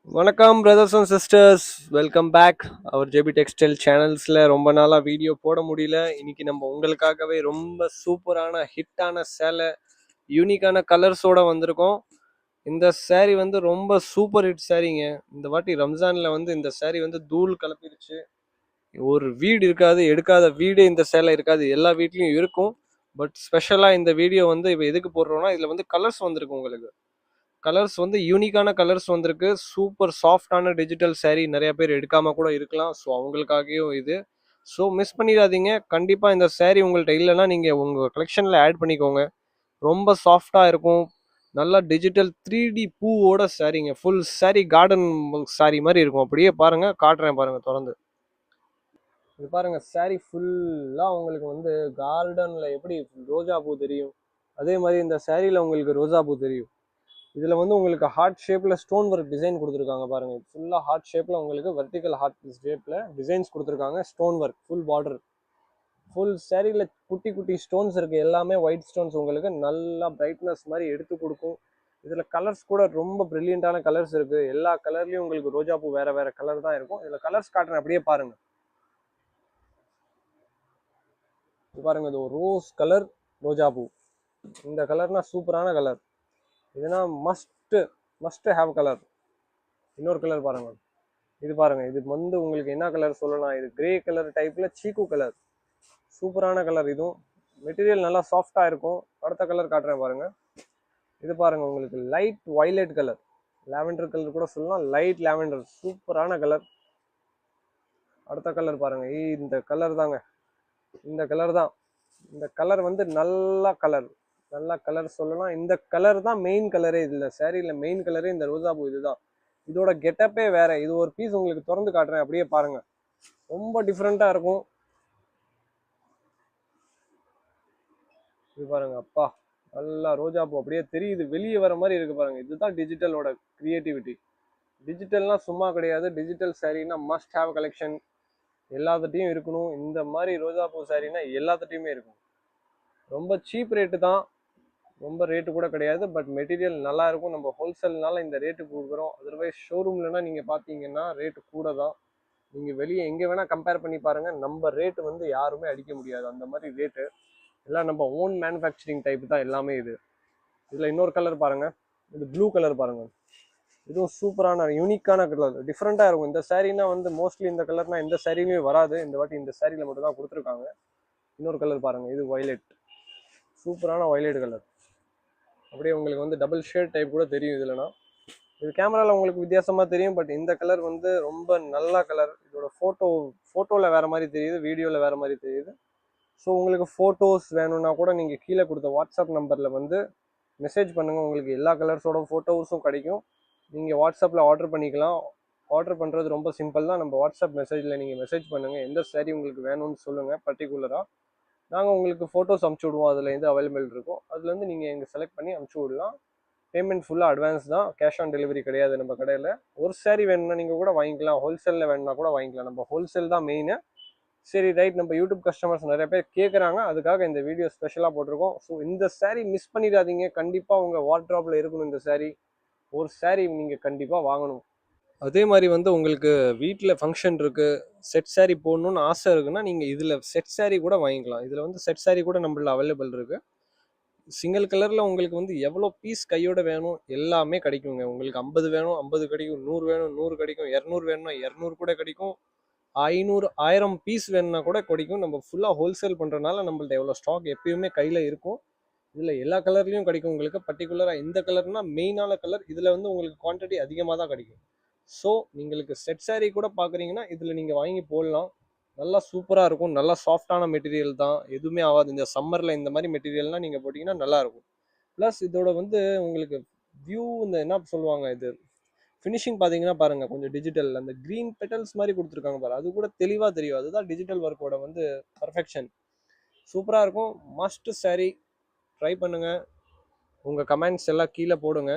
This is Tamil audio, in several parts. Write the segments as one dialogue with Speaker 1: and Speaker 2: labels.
Speaker 1: வணக்கம் brothers and sisters, welcome back our JP textile சேனல்ஸில். ரொம்ப நாளாக வீடியோ போட முடியல. இன்னைக்கு நம்ம உங்களுக்காகவே ரொம்ப சூப்பரான ஹிட்டான சேலை, யூனிக்கான கலர்ஸோடு வந்திருக்கோம். இந்த சேரீ வந்து ரொம்ப சூப்பர் ஹிட் சேரீங்க. இந்த வாட்டி ரம்ஜானில் வந்து இந்த சேரீ வந்து தூள் கலப்பிடுச்சு. ஒரு வீடு இருக்காது, எடுக்காத வீடே இந்த சேலை இருக்காது, எல்லா வீட்லேயும் இருக்கும். பட் ஸ்பெஷலாக இந்த வீடியோ வந்து இப்போ எதுக்கு போடுறோன்னா, இதில் வந்து கலர்ஸ் வந்திருக்கு. உங்களுக்கு கலர்ஸ் வந்து யூனிக்கான கலர்ஸ் வந்திருக்கு. சூப்பர் சாஃப்டான டிஜிட்டல் saree நிறைய பேர் எடுக்காம கூட இருக்கலாம். ஸோ அவங்களுக்காகவும் இது. ஸோ மிஸ் பண்ணிடாதீங்க. கண்டிப்பாக இந்த saree உங்கள்கிட்ட இல்லைன்னா நீங்கள் உங்கள் கலெக்ஷனில் ஆட் பண்ணிக்கோங்க. ரொம்ப சாஃப்டாக இருக்கும். நல்லா டிஜிட்டல் 3D பூவோட சாரீங்க. ஃபுல் saree கார்டன் saree மாதிரி இருக்கும். அப்படியே பாருங்கள், காட்டுறேன் பாருங்கள் திறந்து. இது பாருங்கள், saree ஃபுல்லாக உங்களுக்கு வந்து கார்டனில் எப்படி ரோஜா பூ தெரியும், அதே மாதிரி இந்த சாரியில் உங்களுக்கு ரோஜா பூ தெரியும். இதில் வந்து உங்களுக்கு ஹார்ட் ஷேப்பில் ஸ்டோன் ஒர்க் டிசைன் கொடுத்துருக்காங்க பாருங்கள். ஃபுல்லாக ஹார்ட் ஷேப்பில் உங்களுக்கு வெர்டிக்கல் ஹார்ட் ஷேப்பில் டிசைன்ஸ் கொடுத்துருக்காங்க. Stone work full border, full சேரீயில் குட்டி குட்டி ஸ்டோன்ஸ் இருக்குது. எல்லாமே ஒயிட் ஸ்டோன்ஸ் உங்களுக்கு நல்லா பிரைட்னஸ் மாதிரி எடுத்து கொடுக்கும். இதில் கலர்ஸ் கூட ரொம்ப ப்ரில்லியண்ட்டான கலர்ஸ் இருக்குது. எல்லா கலர்லேயும் உங்களுக்கு ரோஜா பூ வேறு வேறு கலர் தான் இருக்கும். இதில் கலர்ஸ் காட்டுறேன், அப்படியே பாருங்கள். இது பாருங்கள், இது ஒரு ரோஸ் கலர் ரோஜா பூ. இந்த கலர்னா சூப்பரான கலர். இதுனா மஸ்ட் ஹேவ் கலர். இன்னொரு கலர் பாருங்க, இது பாருங்க. இது வந்து உங்களுக்கு என்ன கலர் சொல்லலாம், இது கிரே கலர் டைப்ல சீக்கு கலர். சூப்பரான கலர். இதுவும் மெட்டீரியல் நல்லா சாஃப்டா இருக்கும். அடுத்த கலர் காட்டுறேன் பாருங்க. இது பாருங்க, உங்களுக்கு light violet colour, lavender colour கூட சொல்லலாம், லைட் லாவெண்டர். சூப்பரான கலர். அடுத்த கலர் பாருங்க, இந்த கலர் தாங்க, இந்த கலர் தான். இந்த கலர் வந்து நல்ல கலர் சொல்லலாம். இந்த கலர் தான் மெயின் கலரே. இதுல சாரியில மெயின் கலரே இந்த ரோஜா பூ. இதுதான் இதோட கெட்டப்பே வேற. இது ஒரு பீஸ் உங்களுக்கு திறந்து காட்டுறேன், அப்படியே பாருங்க. ரொம்ப டிஃப்ரெண்டா இருக்கும். இது பாருங்க, அப்பா, நல்லா ரோஜா பூ அப்படியே தெரியுது, வெளியே வர மாதிரி இருக்கு பாருங்க. இதுதான் டிஜிட்டலோட கிரியேட்டிவிட்டி. டிஜிட்டல்னா சும்மா கிடையாது. டிஜிட்டல் சாரீனா மஸ்ட் ஹேவ் கலெக்ஷன். எல்லாத்துட்டையும் இருக்கணும். இந்த மாதிரி ரோஜா பூ சாரீனா எல்லாத்துட்டையுமே இருக்கும். ரொம்ப சீப் ரேட்டு தான், ரொம்ப ரேட்டு கூட கிடையாது. பட் மெட்டீரியல் நல்லா இருக்கும். நம்ம ஹோல்சேல்னால இந்த ரேட்டு கொடுக்குறோம். அதர்வைஸ் ஷோரூம்லனா நீங்கள் பார்த்தீங்கன்னா ரேட்டு கூட தான். நீங்கள் வெளியே எங்கே வேணால் கம்பேர் பண்ணி பாருங்கள், நம்ம ரேட்டு வந்து யாருமே அடிக்க முடியாது. அந்த மாதிரி ரேட்டு எல்லாம் நம்ம ஓன் மேனுஃபேக்சரிங் டைப் தான் எல்லாமே. இதில் இன்னொரு கலர் பாருங்கள், இது ப்ளூ கலர் பாருங்கள். இதுவும் சூப்பரான யூனிக்கான கலர், டிஃப்ரெண்ட்டாக இருக்கும். இந்த சாரீனா வந்து மோஸ்ட்லி இந்த கலர்னா எந்த சாரிலையும் வராது. இந்த வாட்டி இந்த சாரியில் மட்டும் தான் கொடுத்துருக்காங்க. இன்னொரு கலர் பாருங்கள், இது வயலட். சூப்பரான வயலட் கலர். அப்படியே உங்களுக்கு வந்து டபுள் ஷேட் டைப் கூட தெரியும் இதுலனா. இது கேமராவில் உங்களுக்கு வித்தியாசமாக தெரியும். பட் இந்த கலர் வந்து ரொம்ப நல்ல கலர். இதோட ஃபோட்டோவில் வேறு மாதிரி தெரியுது, வீடியோவில் வேறு மாதிரி தெரியுது. ஸோ உங்களுக்கு ஃபோட்டோஸ் வேணும்னா கூட நீங்கள் கீழே கொடுத்த வாட்ஸ்அப் நம்பரில் வந்து மெசேஜ் பண்ணுங்கள். உங்களுக்கு எல்லா கலர்ஸோட ஃபோட்டோஸும் கிடைக்கும். நீங்கள் வாட்ஸ்அப்பில் ஆர்டர் பண்ணிக்கலாம். ஆர்டர் பண்ணுறது ரொம்ப சிம்பிள் தான். நம்ம வாட்ஸ்அப் மெசேஜில் நீங்கள் மெசேஜ் பண்ணுங்கள், எந்த சாரீ உங்களுக்கு வேணும்னு சொல்லுங்கள் பர்டிகுலராக. நாங்கள் உங்களுக்கு ஃபோட்டோஸ் அனுப்பிச்சி விடுவோம். அதில் எது அவைலபிள் இருக்கும் அதுலேருந்து நீங்கள் எங்கள் செலக்ட் பண்ணி அனுப்பிச்சி விடலாம். பேமெண்ட் ஃபுல்லாக அட்வான்ஸ் தான், கேஷ் ஆன் டெலிவரி கிடையாது நம்ம கடையில். ஒரு சாரீ வேணும்னா நீங்கள் கூட வாங்கிக்கலாம், ஹோல்சேலில் வேணும்னா கூட வாங்கிக்கலாம். நம்ம ஹோல்சேல் தான் மெயின். சரி, ரைட். நம்ம யூடியூப் கஸ்டமர்ஸ் நிறைய பேர் கேட்குறாங்க, அதுக்காக இந்த வீடியோ ஸ்பெஷலாக போட்டிருக்கோம். ஸோ இந்த சாரீ மிஸ் பண்ணிடாதீங்க. கண்டிப்பாக உங்கள் வார்ட்ராப்பில் இருக்கணும் இந்த சாரீ. ஒரு சாரீ நீங்கள் கண்டிப்பாக வாங்கணும். அதே மாதிரி வந்து உங்களுக்கு வீட்டில் ஃபங்க்ஷன் இருக்குது, செட் சாரீ போடணுன்னு ஆசை இருக்குன்னா நீங்கள் இதில் செட் சாரீ கூட வாங்கிக்கலாம். இதில் வந்து செட் சாரீ கூட நம்மள அவைலபிள் இருக்குது. சிங்கிள் கலரில் உங்களுக்கு வந்து எவ்வளோ பீஸ் கையோட வேணும் எல்லாமே கிடைக்குங்க. உங்களுக்கு 50 வேணும் 50 கிடைக்கும், 100 வேணும் 100 கிடைக்கும், 200 வேணும்னா 200 கூட கிடைக்கும், 500 1000 பீஸ் வேணும்னா கூட கிடைக்கும். நம்ம ஃபுல்லாக ஹோல்சேல் பண்ணுறதுனால நம்மள்ட்ட எவ்வளோ ஸ்டாக் எப்பயுமே கையில் இருக்கும். இதில் எல்லா கலர்லேயும் கிடைக்கும் உங்களுக்கு. பர்டிகுலராக இந்த கலர்னால் மெயினான கலர். இதில் வந்து உங்களுக்கு குவான்டிட்டி அதிகமாக தான் கிடைக்கும். ஸோ நீங்களுக்கு செட் சாரீ கூட பார்க்குறீங்கன்னா இதில் நீங்கள் வாங்கி போடலாம். நல்லா சூப்பராக இருக்கும். நல்லா சாஃப்டான மெட்டீரியல் தான், எதுவுமே ஆகாது. இந்த சம்மரில் இந்த மாதிரி மெட்டீரியல்லாம் நீங்கள் போட்டிங்கன்னா நல்லாயிருக்கும். ப்ளஸ் இதோட வந்து உங்களுக்கு வியூ, இந்த என்ன சொல்லுவாங்க, இது ஃபினிஷிங் பார்த்தீங்கன்னா பாருங்கள், கொஞ்சம் டிஜிட்டல் அந்த க்ரீன் பெட்டல்ஸ் மாதிரி கொடுத்துருக்காங்க பாரு, அது கூட தெளிவாக தெரியும். அதுதான் டிஜிட்டல் ஒர்க்கோட வந்து பர்ஃபெக்ஷன். சூப்பராக இருக்கும். மஸ்ட் சாரீ ட்ரை பண்ணுங்கள். உங்கள் கமெண்ட்ஸ் எல்லாம் கீழே போடுங்க.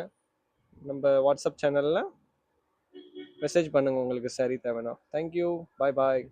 Speaker 1: நம்ம வாட்ஸ்அப் சேனலில் மெசேஜ் பண்ணுங்கள் உங்களுக்கு சாரீ தேவைன்னா. தேங்க்யூ, பாய் பாய்.